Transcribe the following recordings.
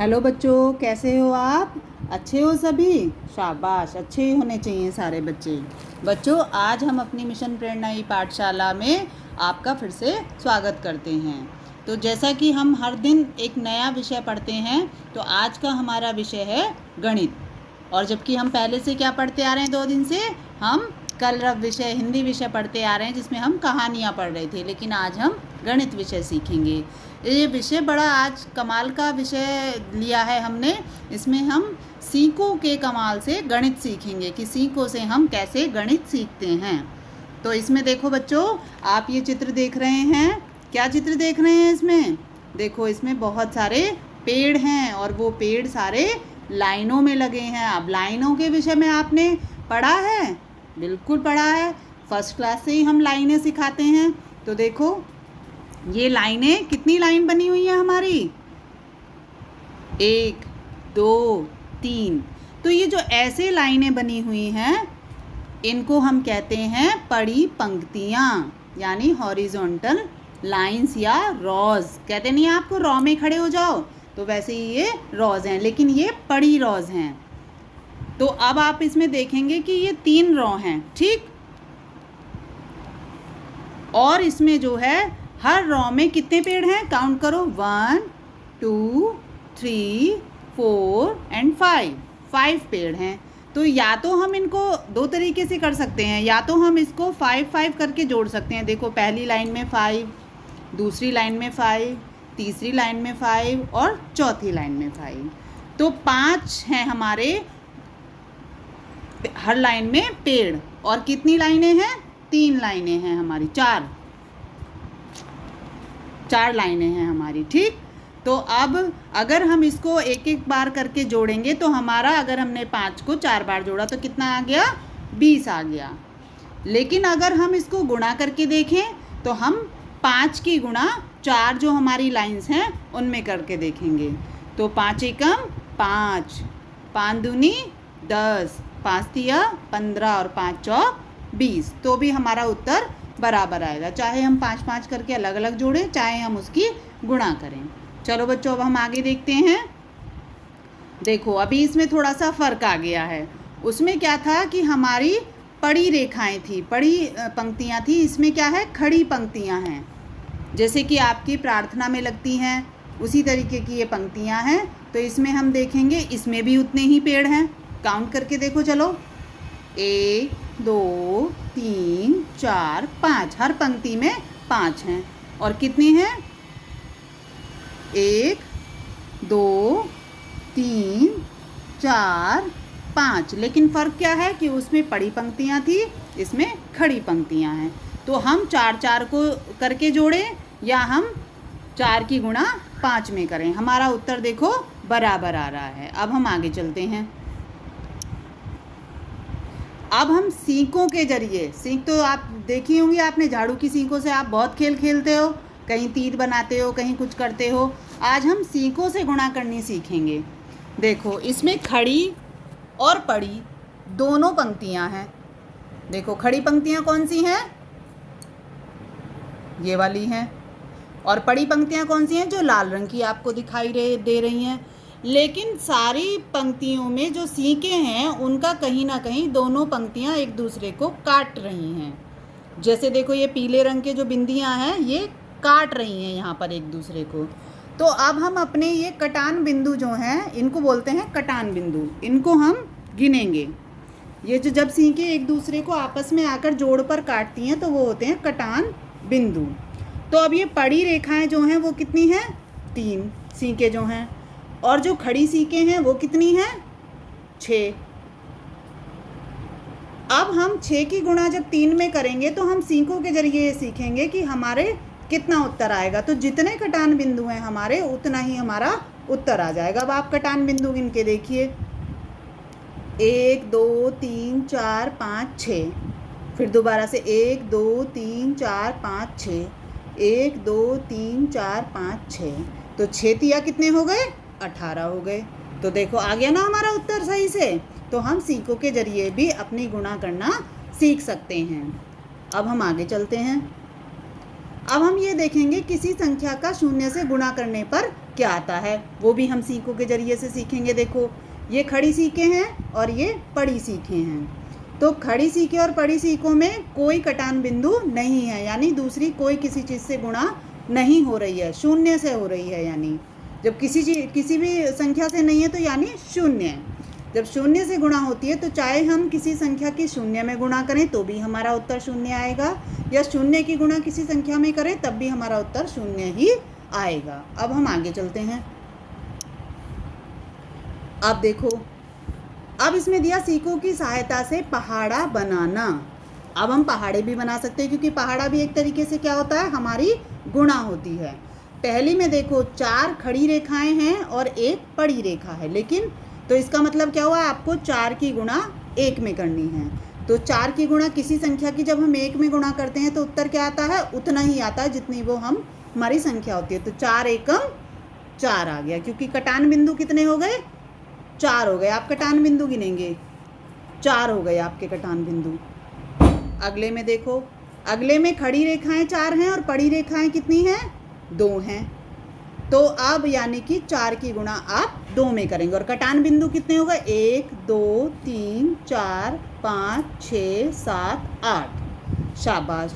Hello बच्चों, कैसे हो आप? अच्छे हो सभी? शाबाश, अच्छे ही होने चाहिए सारे बच्चे। बच्चों, आज हम अपनी मिशन प्रेरणा ई पाठशाला में आपका फिर से स्वागत करते हैं। तो जैसा कि हम हर दिन एक नया विषय पढ़ते हैं, तो आज का हमारा विषय है गणित। और जबकि हम पहले से क्या पढ़ते आ रहे हैं, 2 दिन से हम कलरव विषय हिंदी विषय पढ़ते आ रहे हैं, जिसमें हम कहानियाँ पढ़ रहे थे। लेकिन आज हम गणित विषय सीखेंगे। ये विषय बड़ा आज कमाल का विषय लिया है हमने। इसमें हम सीखों के कमाल से गणित सीखेंगे कि सीखों से हम कैसे गणित सीखते हैं। तो इसमें देखो बच्चों, आप ये चित्र देख रहे हैं। क्या चित्र देख रहे हैं इसमें? देखो, इसमें बहुत सारे पेड़ हैं और वो पेड़ सारे लाइनों में लगे हैं। अब लाइनों के विषय में आपने पढ़ा है? बिल्कुल पढ़ा है। फर्स्ट क्लास से ही हम लाइनें सिखाते हैं। तो देखो, ये लाइनें, कितनी लाइन बनी हुई है हमारी? 1 2 3। तो ये जो ऐसे लाइनें बनी हुई हैं, इनको हम कहते हैं पड़ी पंक्तियाँ, यानी हॉरिजॉन्टल लाइंस या रॉज। कहते नहीं आपको रॉ में खड़े हो जाओ, तो वैसे ही ये रॉज हैं, लेकिन ये पड़ी रॉज हैं। तो अब आप इसमें देखेंगे कि ये 3 रॉ हैं, ठीक। और इसमें जो है हर रॉ में कितने पेड़ हैं? काउंट करो। 1 2 3 4 एंड 5 पेड़ हैं। तो या तो हम इनको 2 तरीके से कर सकते हैं, या तो हम इसको 5 करके जोड़ सकते हैं। देखो, पहली लाइन में 5, दूसरी लाइन में 5, तीसरी लाइन में 5 और चौथी लाइन में 5। तो 5 हैं हमारे हर लाइन में पेड़। और कितनी लाइनें हैं? 3 लाइनें हैं हमारी। 4 लाइनें हैं हमारी, ठीक। तो अब अगर हम इसको एक एक बार करके जोड़ेंगे, तो हमारा, अगर हमने 5 को 4 बार जोड़ा तो कितना आ गया? 20 आ गया। लेकिन अगर हम इसको गुणा करके देखें, तो हम 5 की गुणा 4 जो हमारी लाइंस हैं उनमें करके देखेंगे। तो 5 एकम 5, 5 दूनी 10, 5 तिया 15 और 5 चौक 20। तो भी हमारा उत्तर बराबर आएगा, चाहे हम 5 करके अलग अलग जोड़ें, चाहे हम उसकी गुणा करें। चलो बच्चों, अब हम आगे देखते हैं। देखो, अभी इसमें थोड़ा सा फ़र्क आ गया है। उसमें क्या था कि हमारी पड़ी रेखाएं थी, पड़ी पंक्तियां थी। इसमें क्या है? खड़ी पंक्तियां हैं, जैसे कि आपकी प्रार्थना में लगती हैं, उसी तरीके की ये पंक्तियां हैं। तो इसमें हम देखेंगे, इसमें भी उतने ही पेड़ हैं। काउंट करके देखो, चलो। 1 2 3 4 5, हर पंक्ति में 5 हैं। और कितनी हैं? 1 2 3 4 5। लेकिन फ़र्क क्या है कि उसमें पड़ी पंक्तियाँ थी, इसमें खड़ी पंक्तियाँ हैं। तो हम 4 को करके जोड़ें, या हम 4 की गुणा 5 में करें। हमारा उत्तर देखो बराबर आ रहा है। अब हम आगे चलते हैं। अब हम सीखों के जरिए, सीख तो आप देखी होंगी आपने, झाड़ू की सीखों से आप बहुत खेल खेलते हो, कहीं तीर बनाते हो, कहीं कुछ करते हो। आज हम सीखों से गुणा करनी सीखेंगे। देखो, इसमें खड़ी और पड़ी दोनों पंक्तियां हैं। देखो, खड़ी पंक्तियां कौन सी हैं? ये वाली हैं। और पड़ी पंक्तियां कौन सी हैं? जो लाल रंग की आपको दिखाई दे रही हैं। लेकिन सारी पंक्तियों में जो सीखें हैं, उनका कहीं ना कहीं दोनों पंक्तियां एक दूसरे को काट रही हैं। जैसे देखो, ये पीले रंग के जो बिंदियां हैं, ये काट रही हैं यहाँ पर एक दूसरे को। तो अब हम अपने ये कटान बिंदु जो हैं, इनको बोलते हैं कटान बिंदु। इनको हम गिनेंगे। ये जो जब सीखें एक दूसरे को आपस में आकर जोड़ पर काटती हैं, तो वो होते हैं कटान बिंदु। तो अब ये पड़ी रेखाएं जो हैं, वो कितनी हैं? 3 सीखें जो हैं। और जो खड़ी सीखें हैं, वो कितनी हैं? 6। अब हम 6 की गुणा जब 3 में करेंगे, तो हम सीखों के जरिए ये सीखेंगे कि हमारे कितना उत्तर आएगा। तो जितने कटान बिंदु हैं हमारे, उतना ही हमारा उत्तर आ जाएगा। अब आप कटान बिंदु गिन के देखिए। 1 2 3 4 5 6। फिर दोबारा से 1 2 3 4 5 6। 1 2 3 4 5 6। तो 6 तिया कितने हो गए? 18 हो गए। तो देखो, आ गया ना हमारा उत्तर सही से। तो हम सीखों के जरिए भी अपनी गुणा करना सीख सकते हैं। अब हम आगे चलते हैं। अब हम ये देखेंगे किसी संख्या का शून्य से गुणा करने पर क्या आता है, वो भी हम सीखों के जरिए से सीखेंगे। देखो ये खड़ी सीखें हैं और ये पड़ी सीखें हैं। तो खड़ी सीखें और पड़ी सीखों में कोई कटान बिंदु नहीं है, यानी दूसरी कोई किसी चीज़ से गुणा नहीं हो रही है, शून्य से हो रही है। यानी जब किसी भी संख्या से नहीं है तो यानी शून्य। जब शून्य से गुणा होती है तो चाहे हम किसी संख्या की शून्य में गुणा करें तो भी हमारा उत्तर शून्य आएगा, या शून्य की गुणा किसी संख्या में करें तब भी हमारा उत्तर शून्य ही आएगा। अब हम आगे चलते हैं। अब देखो, अब इसमें दिया सीखों की सहायता से पहाड़ा बनाना। अब हम पहाड़े भी बना सकते हैं, क्योंकि पहाड़ा भी एक तरीके से क्या होता है, हमारी गुणा होती है। पहली में देखो 4 खड़ी रेखाएं हैं और 1 पड़ी रेखा है, लेकिन तो इसका मतलब क्या हुआ, आपको 4 की गुणा 1 में करनी है। तो 4 की गुणा किसी संख्या की जब हम 1 में गुणा करते हैं तो उत्तर क्या आता है, उतना ही आता है जितनी वो हमारी संख्या होती है। तो 4 एकम 4 आ गया, क्योंकि कटान बिंदु कितने हो गए, 4 हो गए। आप कटान बिंदु गिनेंगे, 4 हो गए आपके कटान बिंदु। अगले में देखो, अगले में खड़ी रेखाएं 4 हैं और पड़ी रेखाएं कितनी हैं, 2 हैं। तो अब यानी कि 4 की गुणा आप 2 में करेंगे, और कटान बिंदु कितने हो गए, 1 2 3 4 5 6 7 8। शाबाश।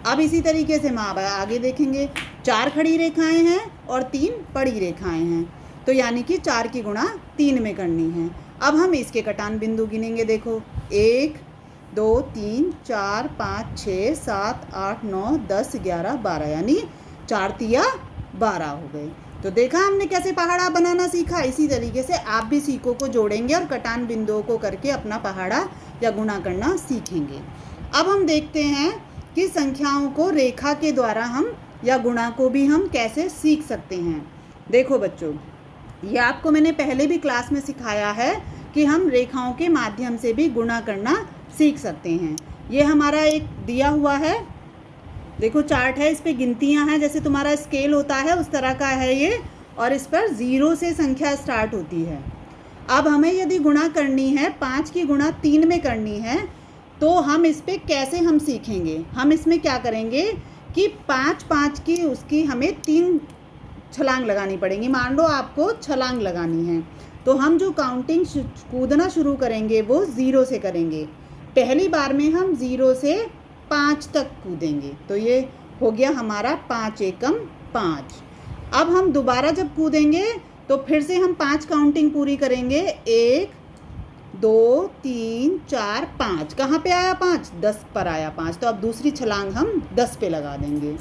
अब इसी तरीके से हम आगे देखेंगे, 4 खड़ी रेखाएं हैं और 3 पड़ी रेखाएं हैं, तो यानी कि 4 की गुणा 3 में करनी है। अब हम इसके कटान बिंदु गिनेंगे। देखो 1 2 3 4 5 6 7 8 9 10 11 12, यानी 4 तिया 12 हो गए। तो देखा हमने कैसे पहाड़ा बनाना सीखा। इसी तरीके से आप भी सीखों को जोड़ेंगे और कटान बिंदुओं को करके अपना पहाड़ा या गुणा करना सीखेंगे। अब हम देखते हैं कि संख्याओं को रेखा के द्वारा हम या गुणा को भी हम कैसे सीख सकते हैं। देखो बच्चों, ये आपको मैंने पहले भी क्लास में सिखाया है कि हम रेखाओं के माध्यम से भी गुणा करना सीख सकते हैं। ये हमारा एक दिया हुआ है, देखो चार्ट है, इस पे गिनतियां हैं, जैसे तुम्हारा स्केल होता है उस तरह का है ये, और इस पर 0 से संख्या स्टार्ट होती है। अब हमें यदि गुणा करनी है, 5 की गुणा 3 में करनी है, तो हम इस पे कैसे हम सीखेंगे। हम इसमें क्या करेंगे कि 5 की उसकी हमें 3 छलांग लगानी पड़ेंगी। मान लो आपको छलांग लगानी है, तो हम जो काउंटिंग कूदना शुरू करेंगे वो 0 से करेंगे। पहली बार में हम 0 से 5 तक कूदेंगे, तो ये हो गया हमारा 5 एकम 5। अब हम दोबारा जब कूदेंगे तो फिर से हम 5 काउंटिंग पूरी करेंगे, 1 2 3 4 5। कहाँ पे आया 5, 10 पर आया 5, तो अब दूसरी छलांग हम 10 पे लगा देंगे।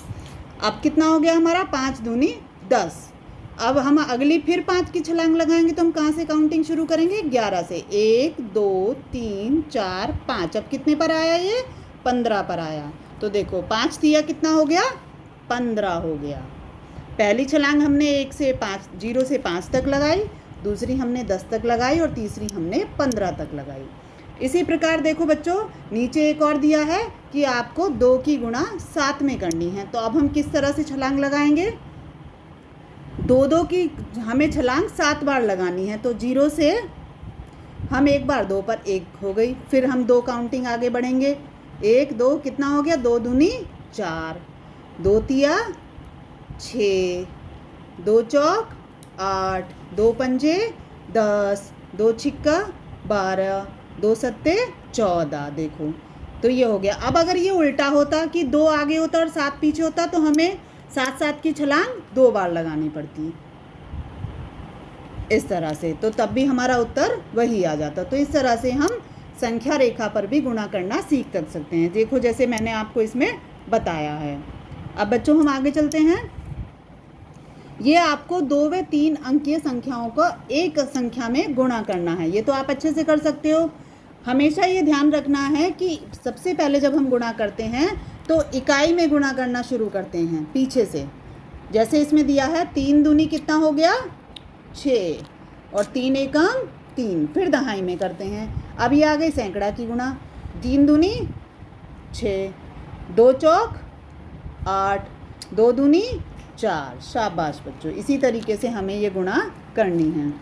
अब कितना हो गया हमारा, 5 दूनी 10। अब हम अगली फिर 5 की छलांग लगाएंगे, तो हम कहाँ से काउंटिंग शुरू करेंगे, 11 से। 1 2 3 4 5। अब कितने पर आया ये, 15 पर आया। तो देखो 5 तिया कितना हो गया, 15 हो गया। पहली छलांग हमने 0 से 5 तक लगाई, दूसरी हमने 10 तक लगाई, और तीसरी हमने 15 तक लगाई। इसी प्रकार देखो बच्चों, नीचे एक और दिया है कि आपको 2 की गुणा 7 में करनी है। तो अब हम किस तरह से छलांग लगाएंगे, 2 की हमें छलांग 7 बार लगानी है। तो 0 से हम एक बार 2 पर 1 हो गई, फिर हम 2 काउंटिंग आगे बढ़ेंगे, 1 2 कितना हो गया, 2 दूनी 4, 2 तिया 6, 2 चौक 8, 2 पंजे 10, 2 छिक्का 12, 2 सत्ते 14। देखो तो ये हो गया। अब अगर ये उल्टा होता कि 2 आगे होता और 7 पीछे होता, तो हमें 7 की छलांग 2 बार लगानी पड़ती, इस तरह से, तो तब भी हमारा उत्तर वही आ जाता। तो इस तरह से हम संख्या रेखा पर भी गुणा करना सीख सकते हैं। देखो जैसे मैंने आपको इसमें बताया है। अब बच्चों हम आगे चलते हैं। ये आपको 2 व 3 अंकीय संख्याओं को एक संख्या में गुणा करना है। ये तो आप अच्छे से कर सकते हो। हमेशा ये ध्यान रखना है कि सबसे पहले जब हम गुणा करते हैं तो इकाई में गुणा करना शुरू करते हैं पीछे से। जैसे इसमें दिया है 3 दूनी कितना हो गया, 6, और 3 एकम 3, फिर दहाई में करते हैं। अब ये आ गई सैकड़ा की गुणा, 3 दूनी 6, 2 चौक 8, 2 दूनी 4। शाबाश बच्चों, इसी तरीके से हमें ये गुणा करनी है।